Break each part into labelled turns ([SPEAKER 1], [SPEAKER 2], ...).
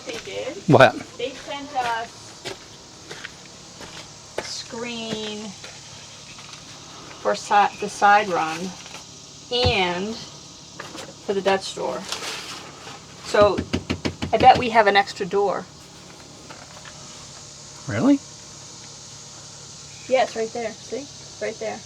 [SPEAKER 1] what they did?
[SPEAKER 2] What?
[SPEAKER 1] They sent us a screen for the side run and for the Dutch door. So I bet we have an extra door.
[SPEAKER 2] Really?
[SPEAKER 1] Yeah, it's right there. See? Right there.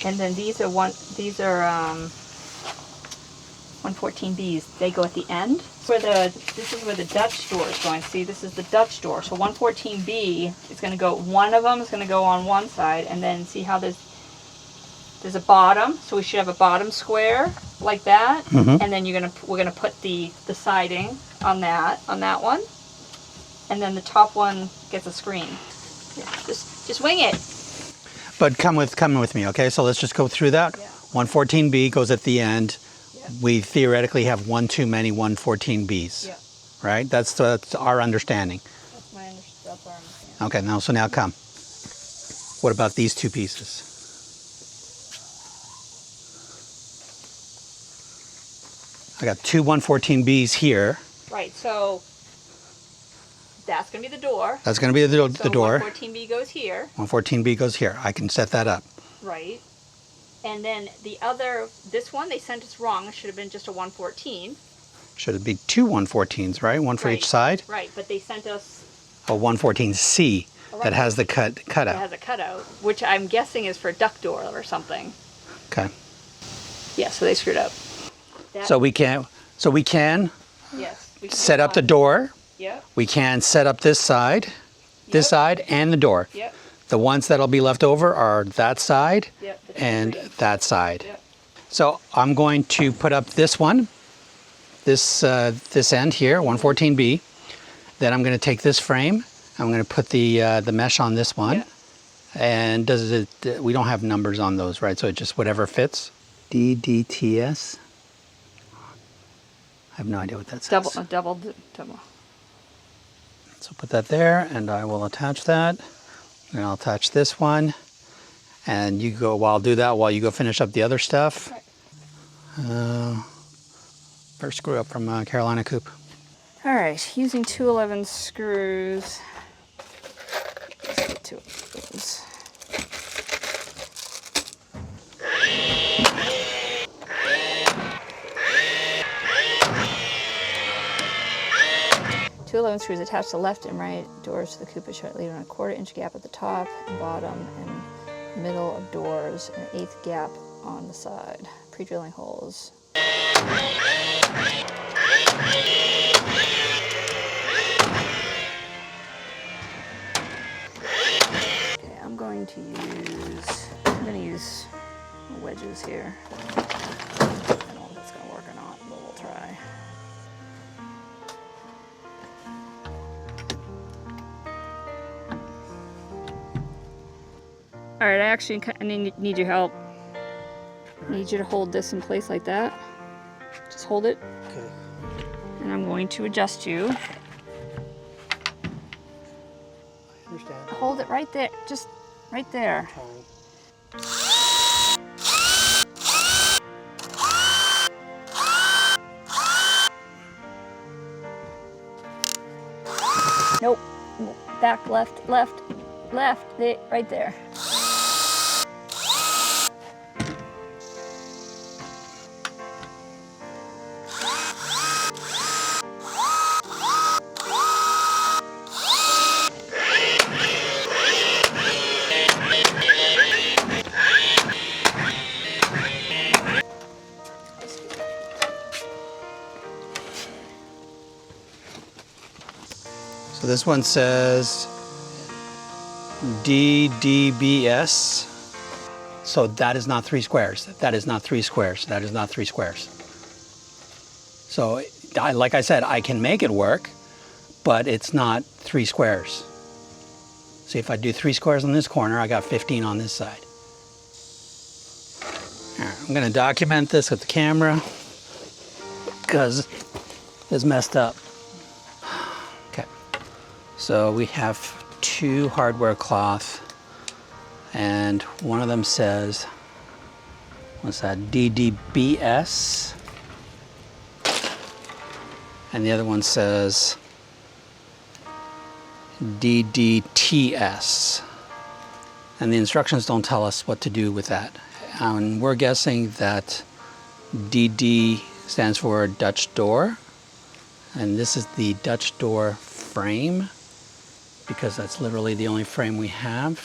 [SPEAKER 1] And then these are 114Bs. They go at the end. This is where the Dutch door is going. See, this is the Dutch door. So 114B is going to go. One of them is going to go on one side, and then see how there's a bottom. So we should have a bottom square like that, and then we're gonna put the siding on that one, and then the top one gets a screen. Yeah, just wing it.
[SPEAKER 2] But come with me, okay? So let's just go through that.
[SPEAKER 1] Yeah.
[SPEAKER 2] 114B goes at the end.
[SPEAKER 1] Yeah.
[SPEAKER 2] We theoretically have one too many 114Bs.
[SPEAKER 1] Yeah.
[SPEAKER 2] Right? That's our understanding.
[SPEAKER 1] That's our understanding.
[SPEAKER 2] Okay, now come. What about these two pieces? I got two 114Bs here.
[SPEAKER 1] Right, so that's going to be the door.
[SPEAKER 2] That's going to be the door.
[SPEAKER 1] 114B goes here.
[SPEAKER 2] 114B goes here. I can set that up.
[SPEAKER 1] Right. And then this one they sent us wrong. It should have been just a 114.
[SPEAKER 2] Should it be two 114s, right? One for each side?
[SPEAKER 1] Right, but they sent us
[SPEAKER 2] a 114C that has the cutout.
[SPEAKER 1] It has a cutout, which I'm guessing is for a duck door or something.
[SPEAKER 2] Okay.
[SPEAKER 1] Yeah, so they screwed up.
[SPEAKER 2] So we can
[SPEAKER 1] yes,
[SPEAKER 2] set up the door.
[SPEAKER 1] Yep.
[SPEAKER 2] We can set up this side, and the door.
[SPEAKER 1] Yep.
[SPEAKER 2] The ones that'll be left over are that side and
[SPEAKER 1] green.
[SPEAKER 2] that side.
[SPEAKER 1] Yep.
[SPEAKER 2] So I'm going to put up this one, this end here, 114B. Then I'm going to take this frame. I'm going to put the mesh on this one.
[SPEAKER 1] Yep.
[SPEAKER 2] And we don't have numbers on those, right? So it just whatever fits. DDTS. I have no idea what that says.
[SPEAKER 1] Double.
[SPEAKER 2] So put that there, and I will attach that. And I'll attach this one. And you go, while I'll do that, while you go finish up the other stuff.
[SPEAKER 1] Right.
[SPEAKER 2] First screw up from Carolina Coop.
[SPEAKER 1] All right, using 211 screws. Let's get two of those. Two 11 screws attach the left and right doors to the coop, leaving a 1/4 inch gap at the top and bottom and middle of doors, and an 1/8 gap on the side. Pre-drilling holes. Okay, I'm going to use wedges here. I don't know if that's going to work or not, but we'll try. All right, I actually need your help. I need you to hold this in place like that. Just hold it.
[SPEAKER 2] Okay.
[SPEAKER 1] And I'm going to adjust you.
[SPEAKER 2] I understand.
[SPEAKER 1] Hold it right there, just right there. Nope. Back, left, right there.
[SPEAKER 2] So this one says DDBS. So that is not 3 squares. That is not 3 squares. That is not 3 squares. So like I said, I can make it work, but it's not 3 squares. See, if I do 3 squares on this corner, I got 15 on this side. I'm gonna document this with the camera because it's messed up. Okay, so we have 2 hardware cloth, and one of them says, what's that, DDBS, and the other one says DDTS. And the instructions don't tell us what to do with that. And we're guessing that DD stands for Dutch door, and this is the Dutch door frame, because that's literally the only frame we have.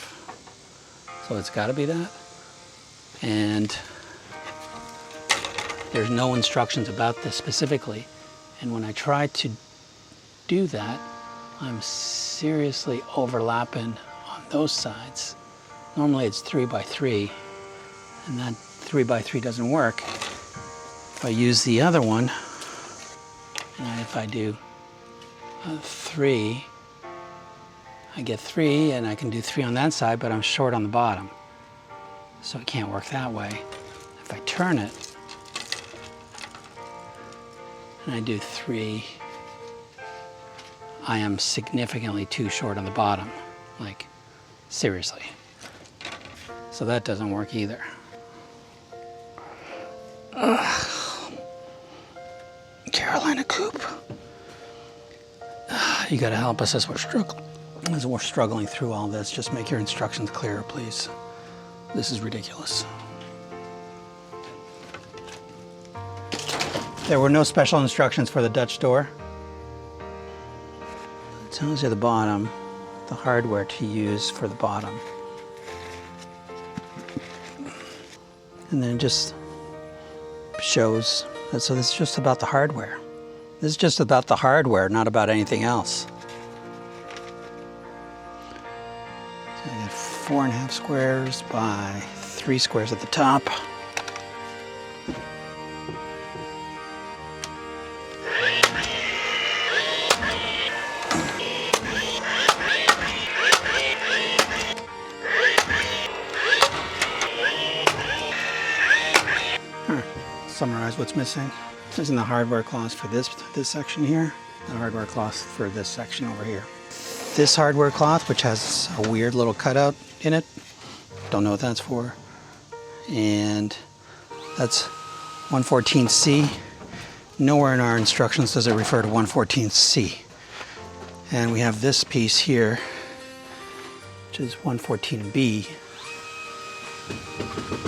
[SPEAKER 2] So it's got to be that. And there's no instructions about this specifically. And when I try to do that, I'm seriously overlapping on those sides. Normally it's 3 by 3, and that 3 by 3 doesn't work. If I use the other one, and if I do 3, I get 3, and I can do 3 on that side, but I'm short on the bottom. So it can't work that way. If I turn it, and I do 3, I am significantly too short on the bottom. Like, seriously. So that doesn't work either. Carolina Coop. You gotta help us as we're struggling through all this. Just make your instructions clearer, please. This is ridiculous. There were no special instructions for the Dutch door. It tells you the bottom, the hardware to use for the bottom. And then it just shows that, so this is just about the hardware. This is just about the hardware, not about anything else. So I got 4.5 squares by 3 squares at the top. Summarize what's missing. This is in the hardware cloth for this section here, the hardware cloth for this section over here. This hardware cloth, which has a weird little cutout in it, don't know what that's for, and that's 114C. Nowhere in our instructions does it refer to 114C. And we have this piece here, which is 114B,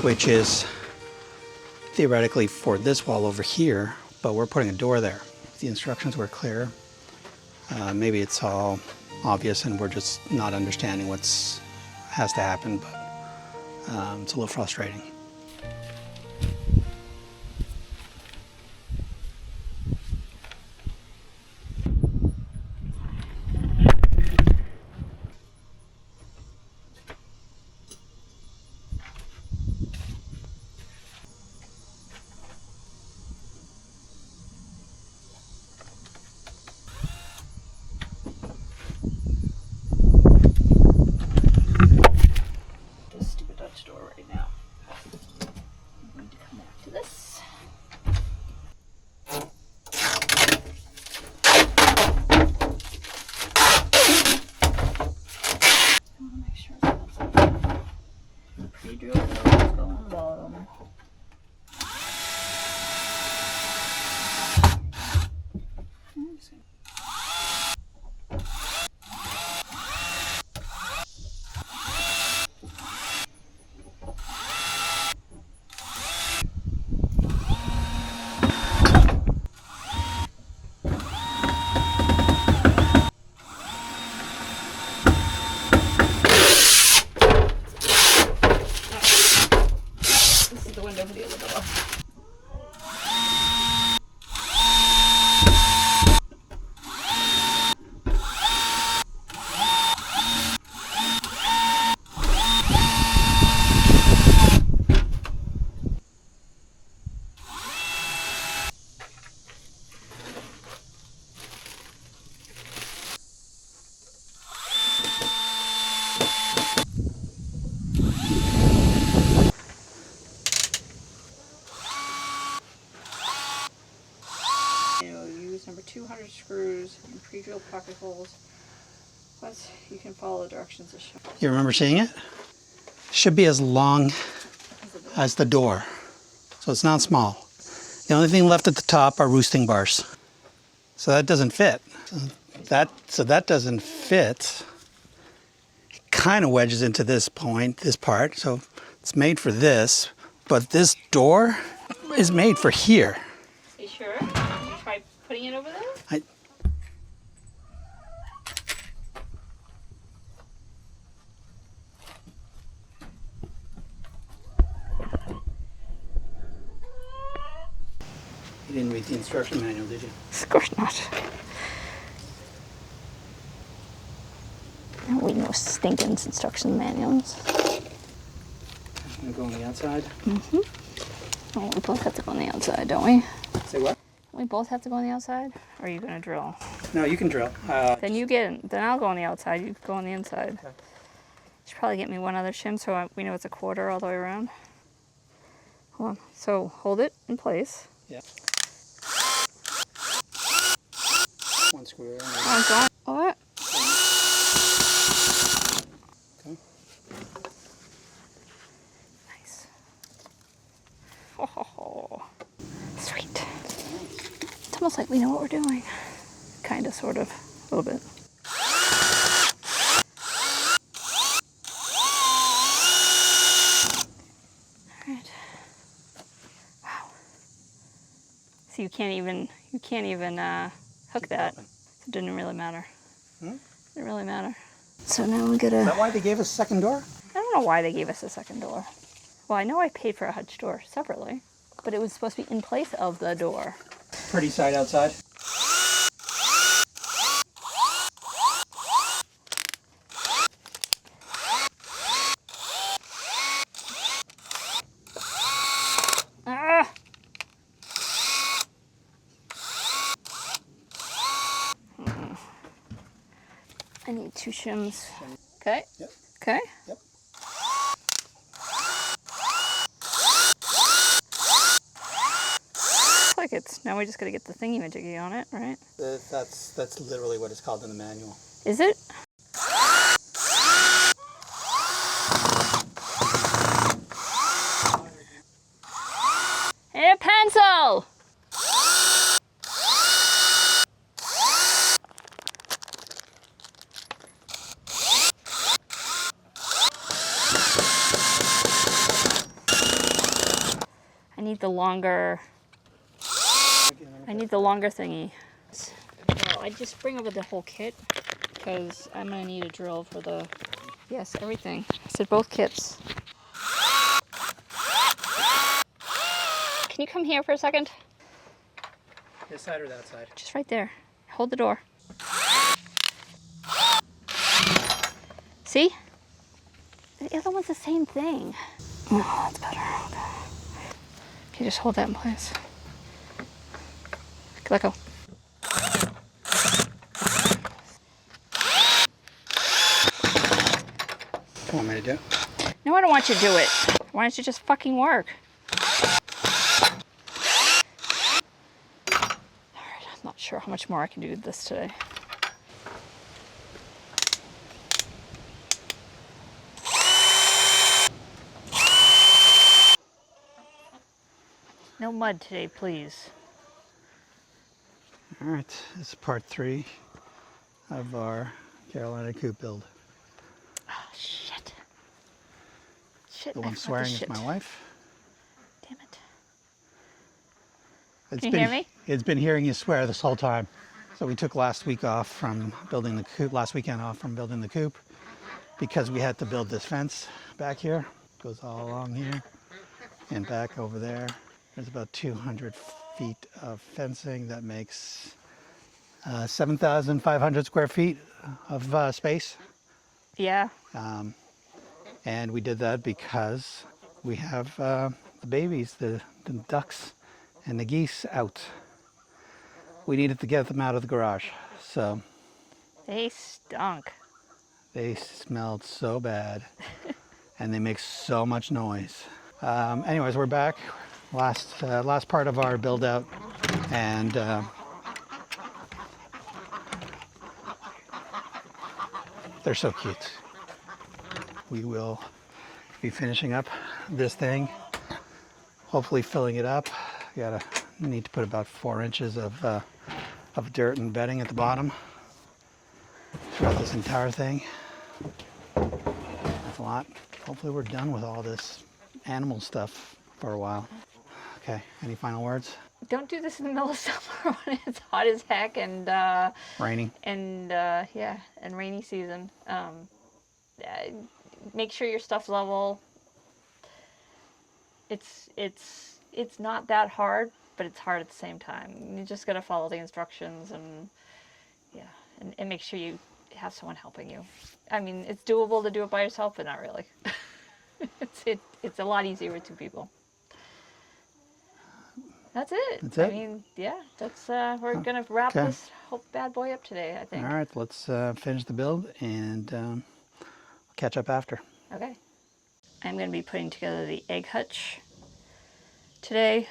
[SPEAKER 2] which is theoretically for this wall over here, but we're putting a door there. If the instructions were clear, maybe it's all obvious and we're just not understanding what's has to happen, but it's a little frustrating.
[SPEAKER 1] 200 screws and pre-drilled pocket holes. Once you can follow the directions as shown.
[SPEAKER 2] You remember seeing it? Should be as long as the door. So it's not small. The only thing left at the top are roosting bars. So that doesn't fit. So that doesn't fit. It kind of wedges into this point, this part. So it's made for this, but this door is made for here.
[SPEAKER 1] Are you sure? Can you try putting it over there?
[SPEAKER 2] You didn't read the instruction manual, did you?
[SPEAKER 1] Of course not. I don't read no stinking instruction manuals.
[SPEAKER 2] I'm gonna go on the outside.
[SPEAKER 1] Oh, we both have to go on the outside, don't we?
[SPEAKER 2] Say what?
[SPEAKER 1] We both have to go on the outside? Or are you going to drill?
[SPEAKER 2] No, you can drill.
[SPEAKER 1] Then you get, then I'll go on the outside, you go on the inside.
[SPEAKER 2] Okay.
[SPEAKER 1] Should probably get me one other shim so we know it's a quarter all the way around. Hold on. So hold it in place.
[SPEAKER 2] Yeah. One screw.
[SPEAKER 1] Oh, it's on. What?
[SPEAKER 2] Okay.
[SPEAKER 1] Nice. Oh, sweet. It's almost like we know what we're doing. Kind of, sort of, a little bit. All right. Wow. So you can't even hook that. It didn't really matter. Didn't really matter. So now we gotta.
[SPEAKER 2] Is that why they gave us a second door?
[SPEAKER 1] I don't know why they gave us a second door. Well, I know I paid for a hutch door separately, but it was supposed to be in place of the door.
[SPEAKER 2] Pretty sight outside.
[SPEAKER 1] Ah! I need 2 shims. Okay.
[SPEAKER 2] Yep.
[SPEAKER 1] Okay.
[SPEAKER 2] Yep.
[SPEAKER 1] Looks like it's now we just gotta get the thingy-majiggy on it, right?
[SPEAKER 2] That's literally what it's called in the manual.
[SPEAKER 1] Is it? And a pencil! I need the longer thingy. Well, I just bring over the whole kit because I'm gonna need a drill for the, yes, everything. I said both kits. Can you come here for a second?
[SPEAKER 2] This side or that side?
[SPEAKER 1] Just right there. Hold the door. See? The other one's the same thing. Oh, that's better. Okay. Okay, just hold that in place. Let go.
[SPEAKER 2] You want me to do it?
[SPEAKER 1] No, I don't want you to do it. Why don't you just fucking work? Alright, I'm not sure how much more I can do with this today. No mud today, please.
[SPEAKER 2] All right, this is part 3 of our Carolina Coop build.
[SPEAKER 1] Oh, shit. Shit.
[SPEAKER 2] The one swearing is my wife.
[SPEAKER 1] Damn it.
[SPEAKER 2] Can you hear me? It's been hearing you swear this whole time. So we took last weekend off from building the coop because we had to build this fence back here. It goes all along here and back over there. There's about 200 feet of fencing that makes 7,500 square feet of space.
[SPEAKER 1] Yeah.
[SPEAKER 2] And we did that because we have the babies, the ducks and the geese out. We needed to get them out of the garage. So
[SPEAKER 1] They stunk.
[SPEAKER 2] they smelled so bad and they make so much noise. Anyways, we're back. Last part of our build out, and They're so cute. We will be finishing up this thing, hopefully filling it up. Need to put about 4 inches of dirt and bedding at the bottom throughout this entire thing. That's a lot. Hopefully we're done with all this animal stuff for a while. Okay, any final words?
[SPEAKER 1] Don't do this in the middle of summer when it's hot as heck and
[SPEAKER 2] Raining.
[SPEAKER 1] and rainy season. Make sure your stuff's level. It's not that hard, but it's hard at the same time. You just gotta follow the instructions and make sure you have someone helping you. I mean, it's doable to do it by yourself, but not really. It's a lot easier with 2 people. That's it.
[SPEAKER 2] That's it?
[SPEAKER 1] I mean, yeah, that's we're gonna wrap this whole bad boy up today, I think.
[SPEAKER 2] All right, let's finish the build and catch up after.
[SPEAKER 1] Okay. I'm gonna be putting together the egg hutch today.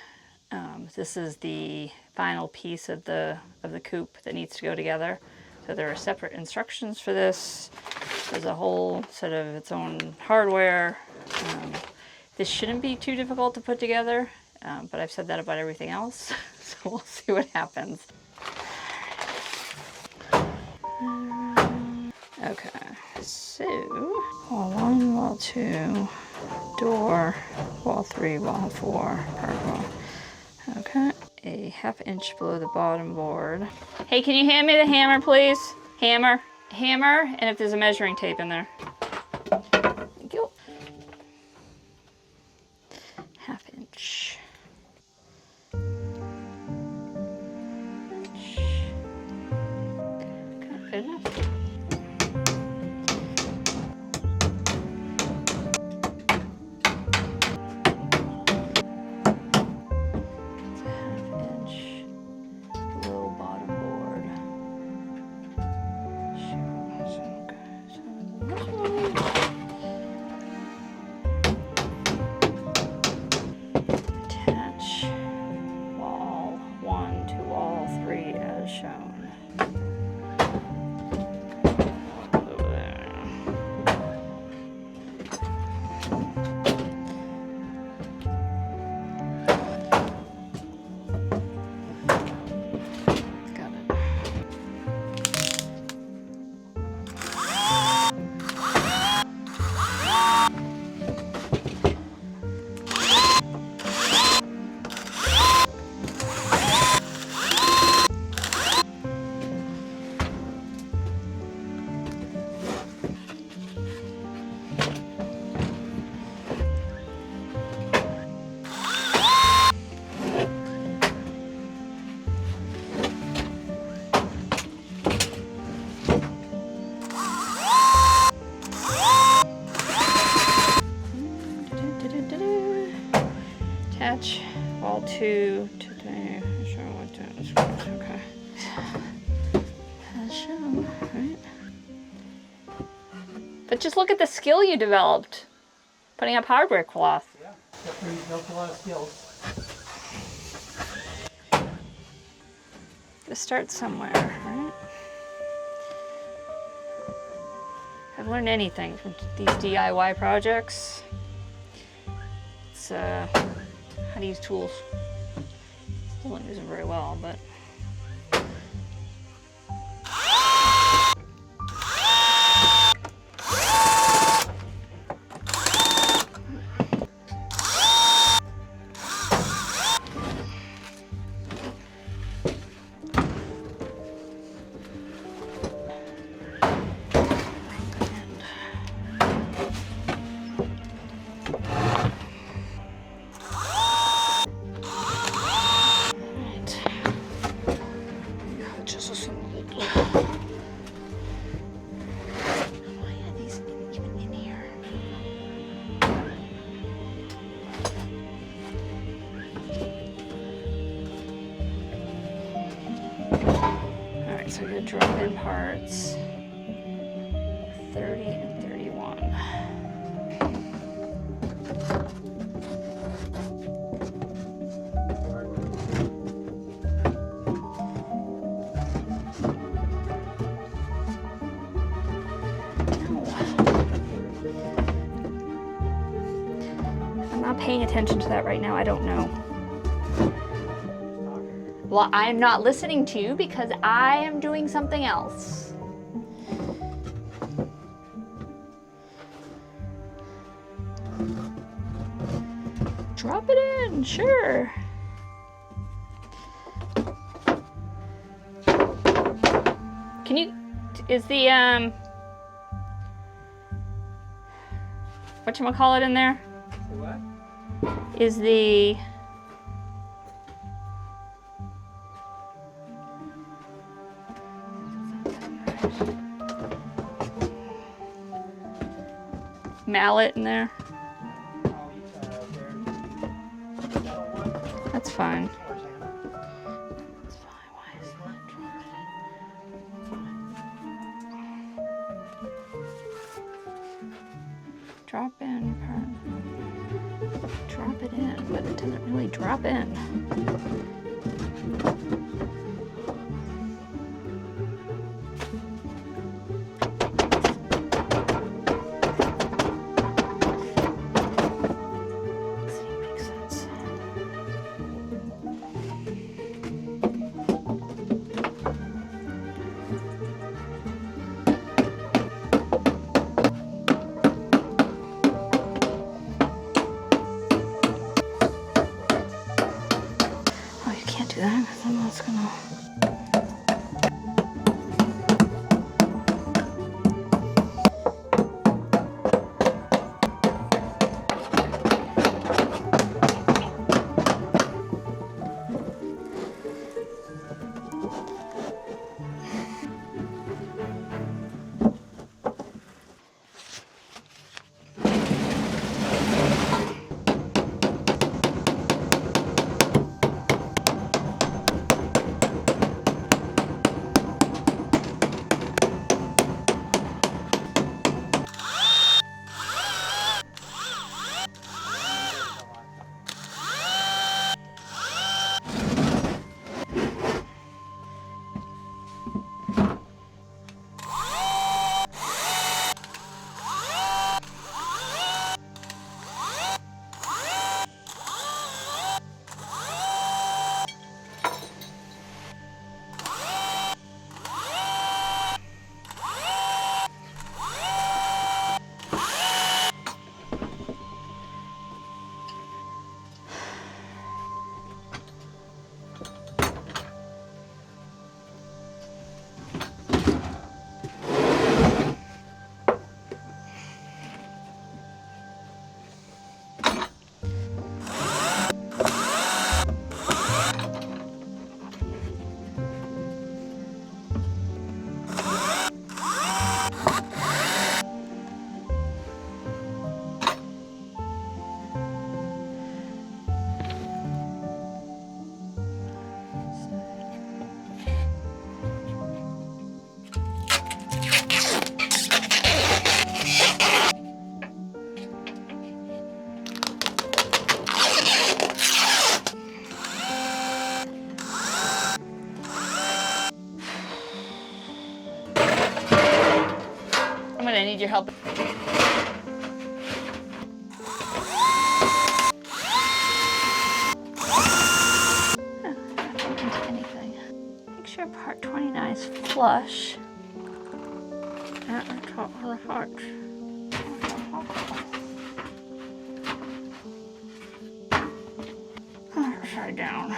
[SPEAKER 1] This is the final piece of the coop that needs to go together. So there are separate instructions for this. There's a whole set of its own hardware. This shouldn't be too difficult to put together, but I've said that about everything else, so we'll see what happens. Okay, so wall 1, wall 2, door, wall 3, wall 4, part wall. Okay, a 1/2 inch below the bottom board. Hey, can you hand me the hammer, please? Hammer, and if there's a measuring tape in there. Thank you. 1/2 inch. Okay, good enough. Attach wall 2 to the okay. As shown, right? But just look at the skill you developed putting up hardware cloth.
[SPEAKER 2] Yeah, definitely built a lot of skills.
[SPEAKER 1] Gotta start somewhere, right? I've learned anything from these DIY projects. It's how to use tools. Still don't use them very well, but. So we're gonna drop in parts 30 and 31. attention to that right now. I don't know. Well, I'm not listening to you because I am doing something else. Drop it in, sure. Can you, is the, whatchamacallit in there?
[SPEAKER 2] What?
[SPEAKER 1] Is the, mallet in there? That's fine. That's fine. Why is that drop in? Drop it in, but it doesn't really drop in. That, because then that's gonna. I'm gonna need your help. Anything. Make sure part 29 is flush. At the top of the heart. Upside down.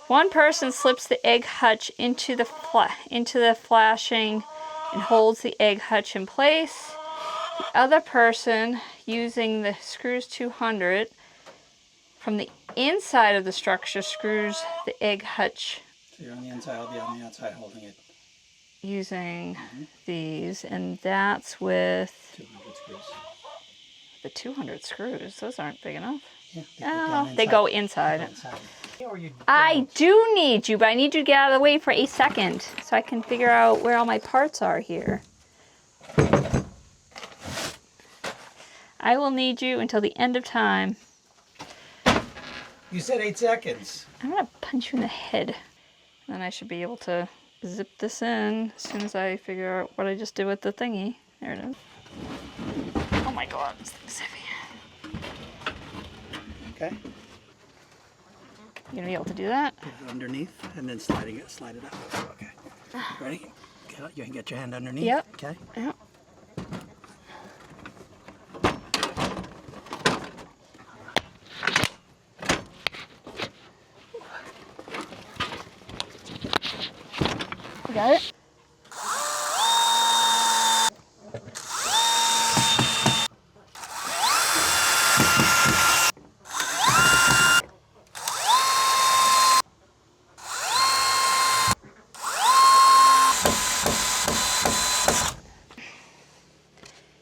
[SPEAKER 1] One person slips the egg hutch into the flashing and holds the egg hutch in place. The other person, using the screws 200 from the inside of the structure, screws the egg hutch.
[SPEAKER 2] So you're on the inside, I'll be on the outside holding it.
[SPEAKER 1] using these, and that's with
[SPEAKER 2] 200 screws.
[SPEAKER 1] the 200 screws. Those aren't big enough.
[SPEAKER 2] Yeah,
[SPEAKER 1] Oh, they go inside.
[SPEAKER 2] They go inside. Or you
[SPEAKER 1] I do need you, but I need you to get out of the way for a second so I can figure out where all my parts are here. I will need you until the end of time.
[SPEAKER 2] You said 8 seconds.
[SPEAKER 1] I'm gonna punch you in the head. Then I should be able to zip this in as soon as I figure out what I just did with the thingy. There it is. Oh my god, this thing's heavy.
[SPEAKER 2] Okay.
[SPEAKER 1] You gonna be able to do that?
[SPEAKER 2] Put it underneath and then slide it up. Okay. Ready? You can get your hand underneath.
[SPEAKER 1] Yep.
[SPEAKER 2] Okay.
[SPEAKER 1] Yep. You got it?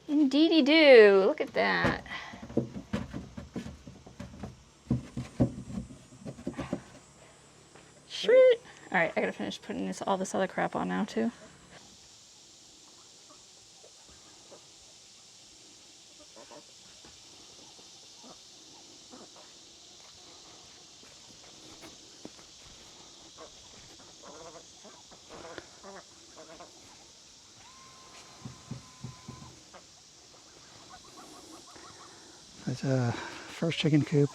[SPEAKER 1] Indeedy do. Look at that. Sweet. All right, I gotta finish putting all this other crap on now too.
[SPEAKER 2] There's a first chicken coop,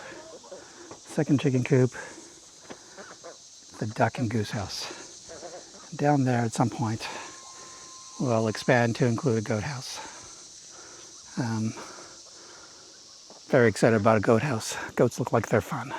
[SPEAKER 2] second chicken coop, the duck and goose house. Down there at some point, we'll expand to include a goat house. Very excited about a goat house. Goats look like they're fun.